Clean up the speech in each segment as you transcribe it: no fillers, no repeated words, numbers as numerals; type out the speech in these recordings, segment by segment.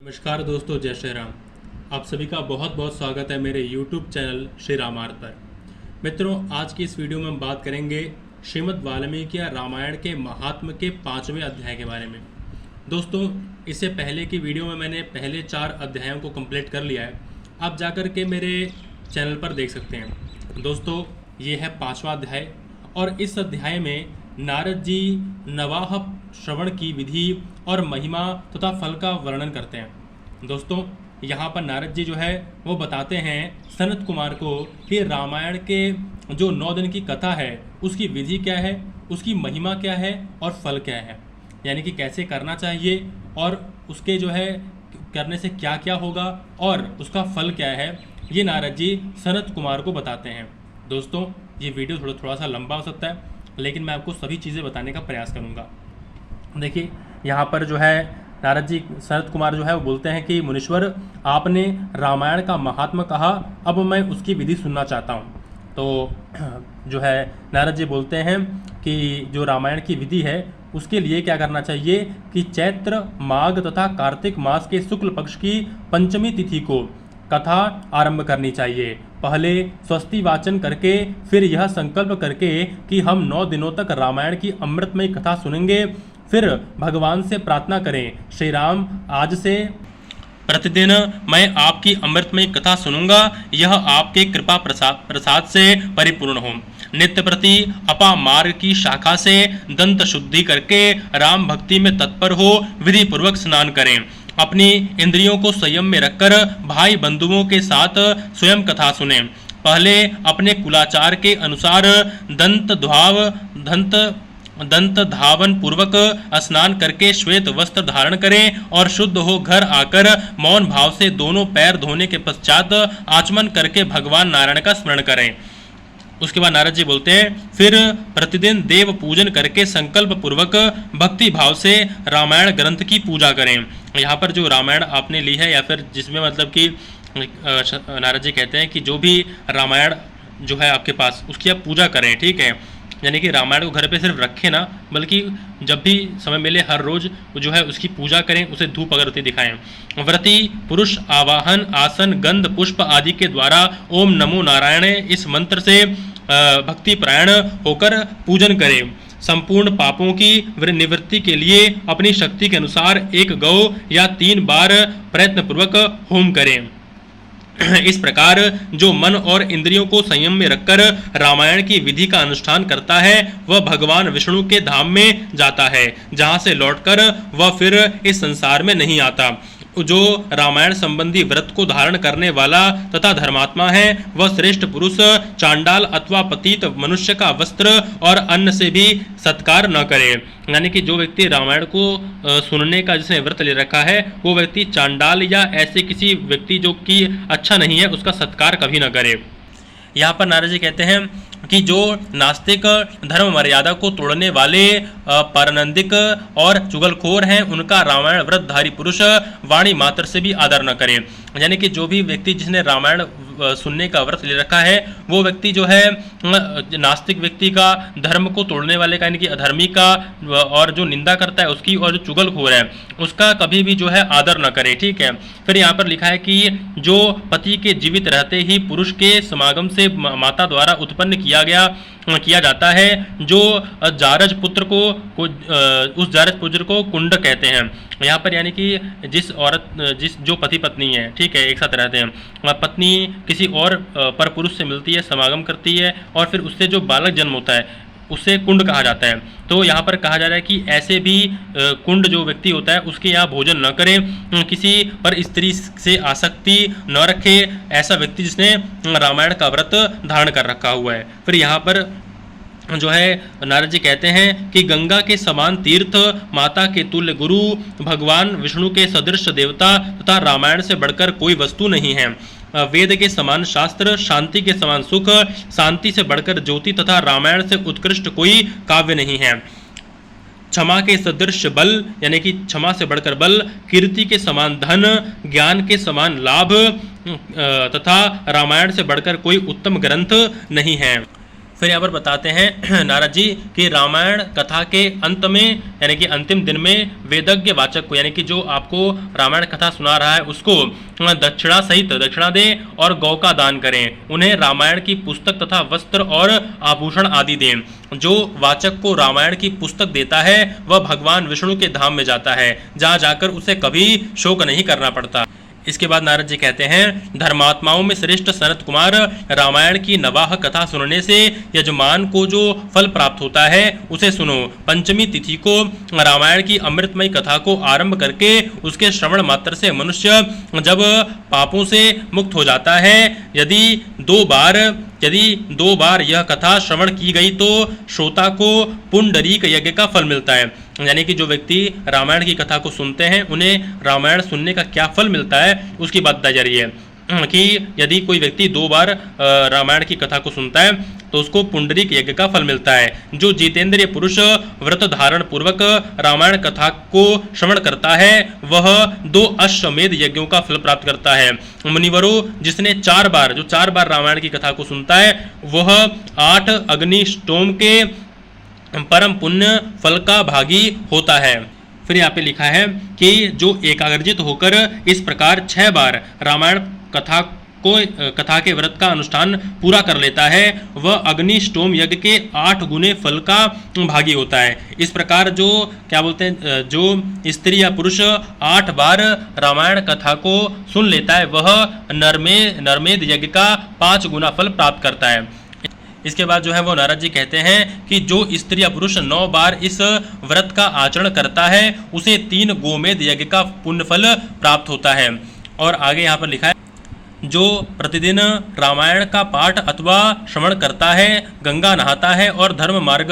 नमस्कार दोस्तों, जय श्री राम। आप सभी का बहुत बहुत स्वागत है मेरे YouTube चैनल श्री रामायण पर। मित्रों, आज की इस वीडियो में हम बात करेंगे श्रीमद् वाल्मीकि रामायण के महात्म्य के 5वें अध्याय के बारे में। दोस्तों, इससे पहले की वीडियो में मैंने पहले 4 अध्यायों को कंप्लीट कर लिया है। आप जाकर के मेरे चैनल पर देख सकते हैं। दोस्तों, ये है 5वां अध्याय और इस अध्याय में नारद जी नवाह श्रवण की विधि और महिमा तथा फल का वर्णन करते हैं। दोस्तों, यहाँ पर नारद जी जो है वो बताते हैं सनत कुमार को कि रामायण के जो 9 दिन की कथा है उसकी विधि क्या है, उसकी महिमा क्या है और फल क्या है, यानी कि कैसे करना चाहिए और उसके जो है करने से क्या क्या होगा और उसका फल क्या है, ये नारद जी सनत कुमार को बताते हैं। दोस्तों, ये वीडियो थोड़ा सा लंबा हो सकता है, लेकिन मैं आपको सभी चीज़ें बताने का प्रयास करूँगा। देखिए, यहाँ पर जो है नारद जी सनत कुमार जो है वो बोलते हैं कि मुनीश्वर, आपने रामायण का महात्म्य कहा, अब मैं उसकी विधि सुनना चाहता हूँ। तो जो है नारद जी बोलते हैं कि जो रामायण की विधि है उसके लिए क्या करना चाहिए कि चैत्र, माघ तथा कार्तिक मास के शुक्ल पक्ष की पंचमी तिथि को कथा आरंभ करनी चाहिए। पहले स्वस्ति वाचन करके फिर यह संकल्प करके कि हम 9 दिनों तक रामायण की अमृतमयी कथा सुनेंगे। फिर भगवान से प्रार्थना करें, श्री राम, आज से प्रतिदिन मैं आपकी अमृतमयी कथा सुनूंगा, यह आपके कृपा प्रसाद से परिपूर्ण हो। नित्य प्रति अपा मार्ग की शाखा से दंत शुद्धि करके राम भक्ति में तत्पर हो विधि पूर्वक स्नान करें। अपनी इंद्रियों को संयम में रखकर भाई बंधुओं के साथ स्वयं कथा सुनें। पहले अपने कुलाचार के अनुसार दंत धावन पूर्वक स्नान करके श्वेत वस्त्र धारण करें और शुद्ध हो घर आकर मौन भाव से दोनों पैर धोने के पश्चात आचमन करके भगवान नारायण का स्मरण करें। उसके बाद नारद जी बोलते हैं, फिर प्रतिदिन देव पूजन करके संकल्प पूर्वक भक्ति भाव से रामायण ग्रंथ की पूजा करें। यहाँ पर जो रामायण आपने ली है या फिर जिसमें मतलब कि नारद जी कहते हैं कि जो भी रामायण जो है आपके पास उसकी आप पूजा करें, ठीक है। यानी कि रामायण को घर पे सिर्फ रखें ना, बल्कि जब भी समय मिले हर रोज जो है उसकी पूजा करें, उसे धूप अगरबत्ती दिखाएं। व्रती पुरुष आवाहन, आसन, गंध, पुष्प आदि के द्वारा ओम नमो नारायण इस मंत्र से भक्ति परायण होकर पूजन करें। संपूर्ण पापों की निवृत्ति के लिए अपनी शक्ति के अनुसार 1 गौ या 3 बार प्रयत्न पूर्वक होम करें। इस प्रकार जो मन और इंद्रियों को संयम में रखकर रामायण की विधि का अनुष्ठान करता है वह भगवान विष्णु के धाम में जाता है, जहां से लौटकर वह फिर इस संसार में नहीं आता। जो रामायण संबंधी व्रत को धारण करने वाला तथा धर्मात्मा है वह श्रेष्ठ पुरुष चांडाल अथवा पतित मनुष्य का वस्त्र और अन्न से भी सत्कार न करे। यानी कि जो व्यक्ति रामायण को सुनने का जिसने व्रत ले रखा है वो व्यक्ति चांडाल या ऐसे किसी व्यक्ति जो कि अच्छा नहीं है उसका सत्कार कभी न करे। यहाँ पर नारद जी कहते हैं कि जो नास्तिक धर्म मर्यादा को तोड़ने वाले परनंदिक और चुगलखोर हैं उनका रामायण व्रतधारी पुरुष वाणी मात्र से भी आदर न करें। यानी कि जो भी व्यक्ति जिसने रामायण सुनने का व्रत ले रखा है वो व्यक्ति जो है नास्तिक व्यक्ति का, धर्म को तोड़ने वाले का यानी कि अधर्मी का, और जो निंदा करता है उसकी, और जो चुगलखोर है उसका कभी भी जो है आदर न करे, ठीक है। फिर यहाँ पर लिखा है कि जो पति के जीवित रहते ही पुरुष के समागम से माता द्वारा उत्पन्न किया जाता है, जो जारज पुत्र को उस जारज पुत्र को कुंड कहते हैं। यहाँ पर यानी कि जिस जो पति पत्नी है, ठीक है, एक साथ रहते हैं, पत्नी किसी और पर पुरुष से मिलती है, समागम करती है और फिर उससे जो बालक जन्म होता है उसे कुंड कहा जाता है। तो यहाँ पर कहा जा रहा है कि ऐसे भी कुंड जो व्यक्ति होता है उसके यहाँ भोजन न करें, किसी पर स्त्री से आसक्ति न रखे, ऐसा व्यक्ति जिसने रामायण का व्रत धारण कर रखा हुआ है। फिर यहाँ पर जो है नारद जी कहते हैं कि गंगा के समान तीर्थ, माता के तुल्य गुरु, भगवान विष्णु के सदृश देवता तथा रामायण से बढ़कर कोई वस्तु नहीं है। वेद के समान शास्त्र, शांति के समान सुख, शांति से बढ़कर ज्योति तथा रामायण से उत्कृष्ट कोई काव्य नहीं है। क्षमा के सदृश बल यानी कि क्षमा से बढ़कर बल, कीर्ति के समान धन, ज्ञान के समान लाभ तथा रामायण से बढ़कर कोई उत्तम ग्रंथ नहीं है। फिर यहाँ पर बताते हैं नारद जी कि रामायण कथा के अंत में यानी कि अंतिम दिन में वेदज्ञ वाचक को यानी कि जो आपको रामायण कथा सुना रहा है उसको दक्षिणा सहित दक्षिणा दें और गौ का दान करें। उन्हें रामायण की पुस्तक तथा वस्त्र और आभूषण आदि दें। जो वाचक को रामायण की पुस्तक देता है वह भगवान विष्णु के धाम में जाता है, जहाँ जाकर उसे कभी शोक नहीं करना पड़ता। इसके बाद नारद जी कहते हैं, धर्मात्माओं में श्रेष्ठ सनत कुमार, रामायण की नवाह कथा सुनने से यजमान को जो फल प्राप्त होता है उसे सुनो। पंचमी तिथि को रामायण की अमृतमय कथा को आरंभ करके उसके श्रवण मात्र से मनुष्य जब पापों से मुक्त हो जाता है, यदि दो बार यह कथा श्रवण की गई तो श्रोता को पुंडरीक यज्ञ का फल मिलता है। यानी कि जो व्यक्ति रामायण की कथा को सुनते हैं उन्हें रामायण सुनने का क्या फल मिलता है उसकी बात बताई जा रही है कि यदि कोई व्यक्ति 2 बार रामायण की कथा को सुनता है तो उसको पुंडरीक यज्ञ का फल मिलता है। जो जितेंद्रिय पुरुष व्रत धारण पूर्वक रामायण कथा को श्रवण करता है वह 2 अश्वमेध यज्ञों का फल प्राप्त करता है। मुनिवरों, जिसने 4 बार रामायण की कथा को सुनता है वह 8 अग्निष्टोम के परम पुण्य फल का भागी होता है। फिर यहाँ पे लिखा है कि जो एकाग्रजित होकर इस प्रकार 6 बार रामायण कथा के व्रत का अनुष्ठान पूरा कर लेता है वह अग्निष्टोम यज्ञ के 8 गुने फल का भागी होता है। इस प्रकार जो जो स्त्री या पुरुष 8 बार रामायण कथा को सुन लेता है वह नरमेध यज्ञ का 5 गुना फल प्राप्त करता है। इसके बाद जो है वो नारद जी कहते हैं कि जो स्त्री या पुरुष 9 बार इस व्रत का आचरण करता है उसे 3 गोमेध यज्ञ का पुण्य फल प्राप्त होता है। और आगे यहाँ पर लिखा है, जो प्रतिदिन रामायण का पाठ अथवा श्रवण करता है, गंगा नहाता है और धर्म मार्ग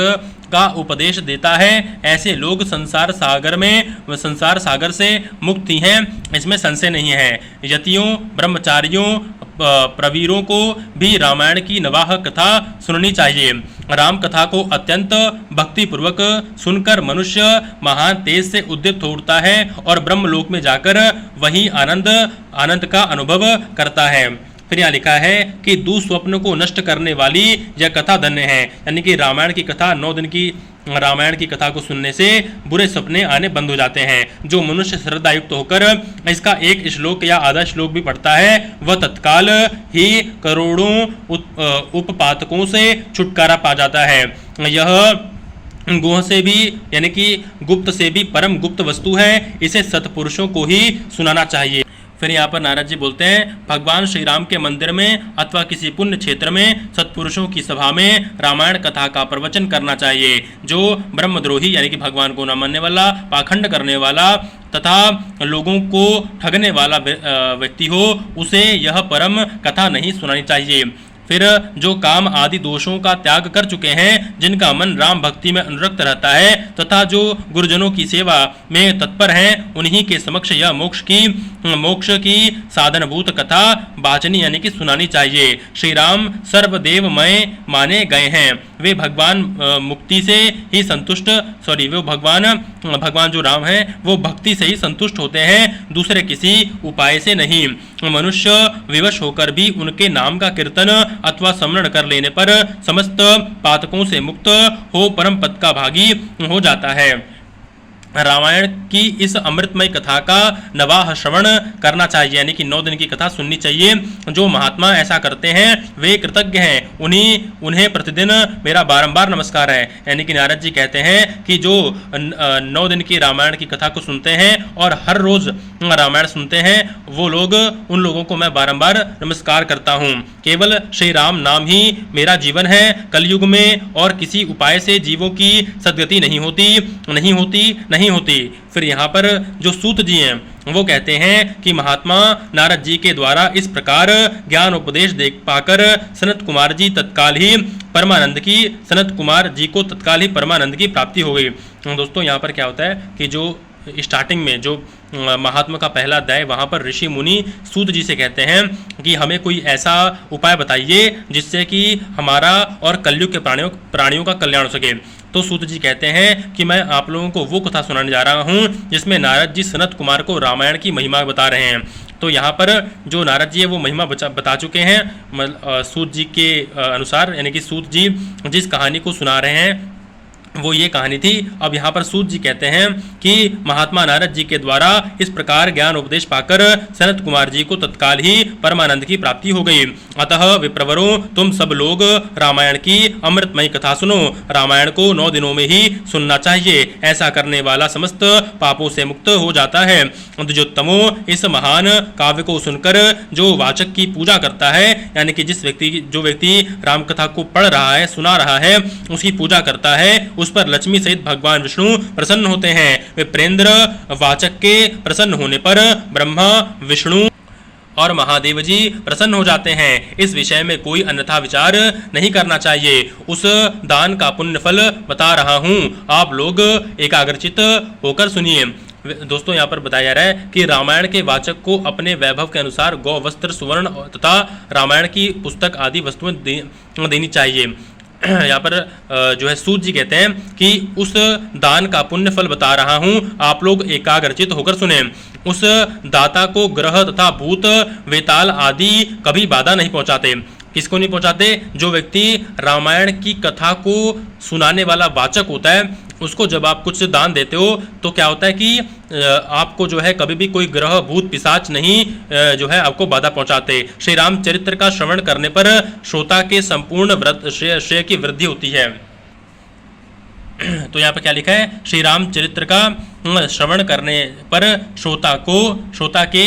का उपदेश देता है, ऐसे लोग संसार सागर से मुक्त ही हैं, इसमें संशय नहीं है। यतियों, ब्रह्मचारियों, प्रवीरों को भी रामायण की नवाह कथा सुननी चाहिए। राम कथा को अत्यंत भक्ति पूर्वक सुनकर मनुष्य महान तेज से उद्दीप्त हो उठता है और ब्रह्मलोक में जाकर वही आनंद का अनुभव करता है। फिर यहाँ लिखा है कि दुस्वप्न को नष्ट करने वाली यह कथा धन्य है। यानी कि रामायण की कथा 9 दिन की रामायण की कथा को सुनने से बुरे सपने आने बंद हो जाते हैं। जो मनुष्य श्रद्धा युक्त होकर इसका एक श्लोक या आधा श्लोक भी पढ़ता है वह तत्काल ही करोड़ों उपपातकों से छुटकारा पा जाता है। यह गुह से भी यानी कि गुप्त से भी परम गुप्त वस्तु है, इसे सत्पुरुषों को ही सुनाना चाहिए। फिर यहाँ पर नारद जी बोलते हैं, भगवान श्री राम के मंदिर में अथवा किसी पुण्य क्षेत्र में सत्पुरुषों की सभा में रामायण कथा का प्रवचन करना चाहिए। जो ब्रह्मद्रोही यानी कि भगवान को न मानने वाला, पाखंड करने वाला तथा लोगों को ठगने वाला व्यक्ति हो उसे यह परम कथा नहीं सुनानी चाहिए। फिर जो काम आदि दोषों का त्याग कर चुके हैं, जिनका मन राम भक्ति में अनुरक्त रहता है तथा जो गुरुजनों की सेवा में तत्पर हैं, उन्हीं के समक्ष यह मोक्ष की साधनभूत कथा वाचनी यानी कि सुनानी चाहिए। श्री राम सर्वदेवमय माने गए हैं, वे भगवान मुक्ति से ही संतुष्ट वो भगवान जो राम हैं वो भक्ति से ही संतुष्ट होते हैं, दूसरे किसी उपाय से नहीं। मनुष्य विवश होकर भी उनके नाम का कीर्तन अथवा स्मरण कर लेने पर समस्त पातकों से मुक्त हो परम पद का भागी हो जाता है। रामायण की इस अमृतमय कथा का नवाह श्रवण करना चाहिए, यानी कि 9 दिन की कथा सुननी चाहिए। जो महात्मा ऐसा करते हैं वे कृतज्ञ हैं, उन्हें प्रतिदिन मेरा बारंबार नमस्कार है। यानी कि नारद जी कहते हैं कि जो 9 दिन की रामायण की कथा को सुनते हैं और हर रोज रामायण सुनते हैं वो लोग, उन लोगों को मैं बारंबार नमस्कार करता हूँ। केवल श्री राम नाम ही मेरा जीवन है। कलयुग में और किसी उपाय से जीवों की सदगति नहीं होती। फिर यहाँ पर जो सूत जी हैं वो कहते हैं कि महात्मा नारद जी के द्वारा इस प्रकार ज्ञान उपदेश देख पाकर सनत कुमार जी को तत्काल ही परमानंद की प्राप्ति हो गई। दोस्तों यहाँ पर क्या होता है कि जो स्टार्टिंग में जो महात्मा का पहला अध्याय वहाँ पर ऋषि मुनि सूत जी से कहते हैं कि हमें कोई ऐसा उपाय बताइए जिससे कि हमारा और कलयुग के प्राणियों का कल्याण हो सके। तो सूत जी कहते हैं कि मैं आप लोगों को वो कथा सुनाने जा रहा हूँ जिसमें नारद जी सनत कुमार को रामायण की महिमा बता रहे हैं। तो यहाँ पर जो नारद जी है वो महिमा बता चुके हैं सूत जी के अनुसार, यानी कि सूत जी जिस कहानी को सुना रहे हैं वो ये कहानी थी। अब यहाँ पर सूत जी कहते हैं कि महात्मा नारद जी के द्वारा इस प्रकार ज्ञान उपदेश पाकर सनत कुमार जी को तत्काल ही परमानंद की प्राप्ति हो गई। अतः विप्रवरों, तुम सब लोग रामायण की अमृतमयी कथा सुनो। रामायण को 9 दिनों में ही सुनना चाहिए, ऐसा करने वाला समस्त पापों से मुक्त हो जाता है। द्विजोत्तमों, इस महान काव्य को सुनकर जो वाचक की पूजा करता है, यानी कि जो व्यक्ति राम कथा को पढ़ रहा है, सुना रहा है, उसकी पूजा करता है, उस पर लक्ष्मी सहित भगवान विष्णु प्रसन्न होते हैं। विप्रेंद्र वाचक के प्रसन्न होने पर ब्रह्मा, विष्णु और महादेव जी प्रसन्न हो जाते हैं। इस विषय में कोई अन्यथा विचार नहीं करना चाहिए। उस दान का पुण्य फल बता रहा हूँ, आप लोग एकाग्रचित होकर सुनिए। दोस्तों यहाँ पर बताया जा रहा है कि रामायण के वाचक को अपने वैभव के अनुसार गौ, वस्त्र, सुवर्ण तथा रामायण की पुस्तक आदि वस्तुएं देनी चाहिए। यहाँ पर जो है सूत जी कहते हैं कि उस दान का पुण्य फल बता रहा हूँ, आप लोग एकाग्रचित होकर सुने। उस दाता को ग्रह तथा भूत, वेताल आदि कभी बाधा नहीं पहुँचाते। किसको नहीं पहुँचाते? जो व्यक्ति रामायण की कथा को सुनाने वाला वाचक होता है, उसको जब आप कुछ दान देते हो तो क्या होता है कि आपको जो है कभी भी कोई ग्रह, भूत, पिशाच नहीं जो है आपको बाधा पहुंचाते। श्री राम चरित्र का श्रवण करने पर श्रोता के संपूर्ण श्रेय की वृद्धि होती है। तो यहाँ पर क्या लिखा है? श्री राम चरित्र का श्रवण करने पर श्रोता के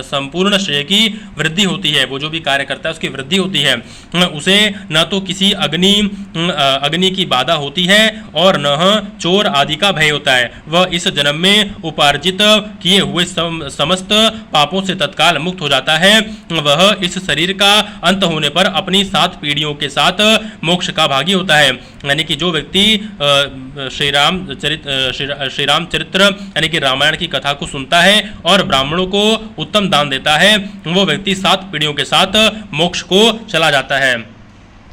संपूर्ण श्रेय की वृद्धि होती है। वो जो भी कार्य करता है उसकी वृद्धि होती है। उसे न तो किसी अग्नि की बाधा होती है और न चोर आदि का भय होता है। वह इस जन्म में उपार्जित किए हुए समस्त पापों से तत्काल मुक्त हो जाता है। वह इस शरीर का अंत होने पर अपनी 7 पीढ़ियों के साथ मोक्ष का भागी होता है। यानी कि जो व्यक्ति श्री राम चरित्र यानी कि रामायण की कथा को सुनता है और ब्राह्मणों को उत्तम दान देता है, वो व्यक्ति 7 पीढ़ियों के साथ मोक्ष को चला जाता है।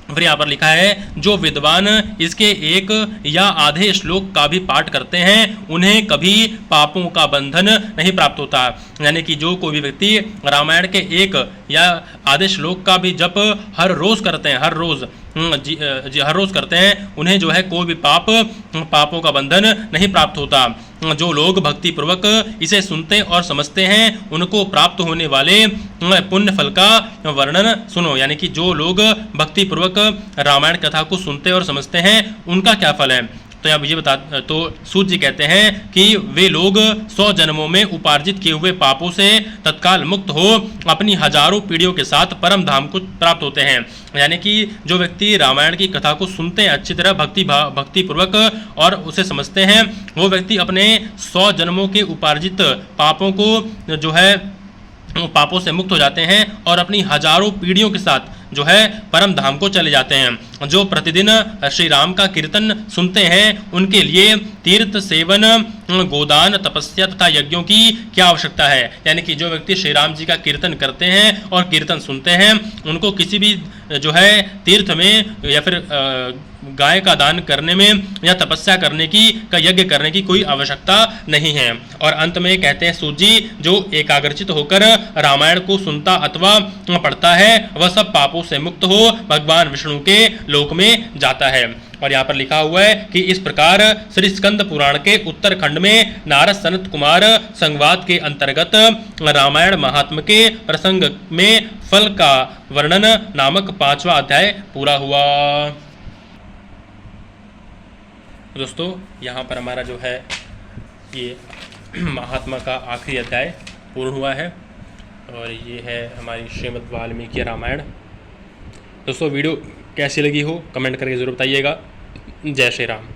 फिर यहाँ पर लिखा है, जो विद्वान इसके एक या आधे श्लोक का भी पाठ करते हैं उन्हें कभी पापों का बंधन नहीं प्राप्त होता। यानी कि जो कोई भी व्यक्ति रामायण के एक या आधे श्लोक का भी जप हर रोज करते हैं, हर रोज करते हैं, उन्हें जो है कोई भी पापों का बंधन नहीं प्राप्त होता। जो लोग भक्ति पूर्वक इसे सुनते और समझते हैं उनको प्राप्त होने वाले पुण्य फल का वर्णन सुनो। यानी कि जो लोग भक्ति पूर्वक रामायण कथा को सुनते और समझते हैं उनका क्या फल है? तो यहाँ ये तो सूत जी कहते हैं कि वे लोग 100 जन्मों में उपार्जित किए हुए पापों से तत्काल मुक्त हो अपनी हजारों पीढ़ियों के साथ परम धाम को प्राप्त होते हैं। यानी कि जो व्यक्ति रामायण की कथा को सुनते हैं अच्छी तरह भक्ति पूर्वक और उसे समझते हैं, वो व्यक्ति अपने 100 जन्मों के उपार्जित पापों को जो है पापों से मुक्त हो जाते हैं और अपनी हजारों पीढ़ियों के साथ जो है परम धाम को चले जाते हैं। जो प्रतिदिन श्री राम का कीर्तन सुनते हैं उनके लिए तीर्थ सेवन, गोदान, तपस्या तथा यज्ञों की क्या आवश्यकता है? यानी कि जो व्यक्ति श्री राम जी का कीर्तन करते हैं और कीर्तन सुनते हैं उनको किसी भी जो है तीर्थ में या फिर गाय का दान करने में या तपस्या करने की का यज्ञ करने की कोई आवश्यकता नहीं है। और अंत में कहते हैं सूत जी, जो एकाग्रचित होकर रामायण को सुनता अथवा पढ़ता है वह सब पापों से मुक्त हो भगवान विष्णु के लोक में जाता है। और यहाँ पर लिखा हुआ है कि इस प्रकार श्री स्कंद पुराण के उत्तरखंड में नारद सनत कुमार संवाद के अंतर्गत रामायण महात्म के प्रसंग में फल का वर्णन नामक 5वां अध्याय पूरा हुआ। दोस्तों यहाँ पर हमारा जो है ये महात्मा का आखिरी अध्याय पूर्ण हुआ है और ये है हमारी श्रीमद् वाल्मीकि रामायण। दोस्तों वीडियो कैसी लगी हो कमेंट करके ज़रूर बताइएगा। जय श्री राम।